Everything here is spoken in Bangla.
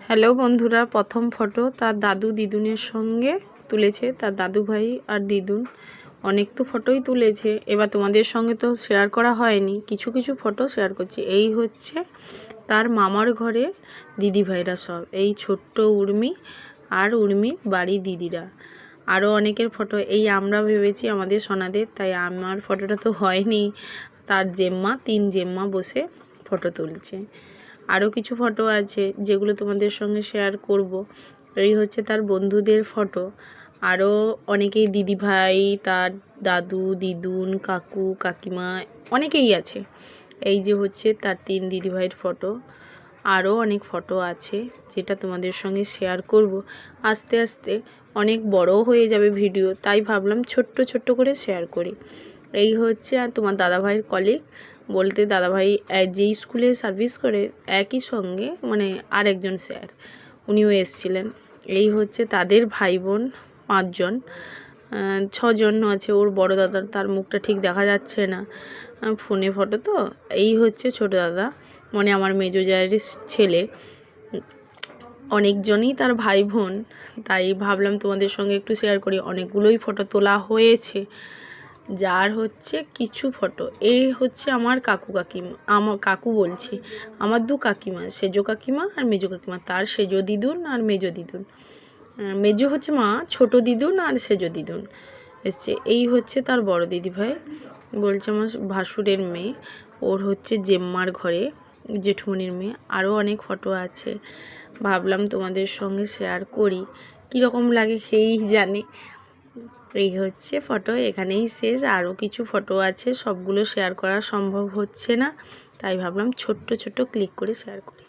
হ্যালো বন্ধুরা, প্রথম ফটো তার দাদু দিদুনের সঙ্গে তুলেছে। তার দাদু ভাই আর দিদুন অনেক তো ফটোই তুলেছে, এবার তোমাদের সঙ্গে তো শেয়ার করা হয়নি, কিছু কিছু ফটো শেয়ার করছি। এই হচ্ছে তার মামার ঘরে দিদি ভাইরা সব, এই ছোট্ট উর্মি আর উর্মির বাড়ি দিদিরা, আরও অনেকের ফটো। এই আমরা ভেবেছি আমাদের সোনাদের, তাই আমার ফটোটা তো হয়নি। তার জেম্মা, 3 জেম্মা বসে ফটো তুলছে। আরও কিছু ফটো আছে যেগুলো তোমাদের সঙ্গে শেয়ার করব। এই হচ্ছে তার বন্ধুদের ফটো, আরও অনেকেই দিদি ভাই, তার দাদু দিদুন, কাকু কাকিমা অনেকেই আছে। এই যে হচ্ছে তার 3 দিদি ভাইয়ের ফটো। আরও অনেক ফটো আছে যেটা তোমাদের সঙ্গে শেয়ার করব। আস্তে আস্তে অনেক বড় হয়ে যাবে ভিডিও, তাই ভাবলাম ছোট্ট ছোট্ট করে শেয়ার করি। এই হচ্ছে আর তোমার দাদাভাইয়ের কলিগ, বলতে দাদাভাই যেই স্কুলে সার্ভিস করে একই সঙ্গে মানে আরেকজন স্যার, উনিও এসেছিলেন। এই হচ্ছে তাদের ভাই বোন 5 জন, 6 জন আছে। ওর বড় দাদার, তার মুখটা ঠিক দেখা যাচ্ছে না, ফোনে ফটো তো। এই হচ্ছে ছোট দাদা, মানে আমার মেজো জায়ের ছেলে। অনেকজনই তার ভাই বোন, তাই ভাবলাম তোমাদের সঙ্গে একটু শেয়ার করি। অনেকগুলোই ফটো তোলা হয়েছে, যার হচ্ছে কিছু ফটো। এই হচ্ছে আমার কাকু কাকিমা, আমার কাকু বলছি, আমার 2 কাকিমা, সেজো কাকিমা আর মেজো কাকিমা। তার সেজো দিদুন আর মেজো দিদুন, মেজো হচ্ছে মা, ছোট দিদুন আর সেজো দিদুন এসছে। এই হচ্ছে তার বড় দিদি ভাই, বলছে আমার ভাসুরের মেয়ে, ওর হচ্ছে জেম্মার ঘরে জেঠুমনির মেয়ে। আরও অনেক ফটো আছে, ভাবলাম তোমাদের সঙ্গে শেয়ার করি, কীরকম লাগে সেই জানে। এই হচ্ছে ফটো, এখানেই শেষ। আরও কিছু ফটো আছে, সবগুলো শেয়ার করা সম্ভব হচ্ছে না, তাই ভাবলাম ছোট্ট ছোট্ট ক্লিক করে শেয়ার করি।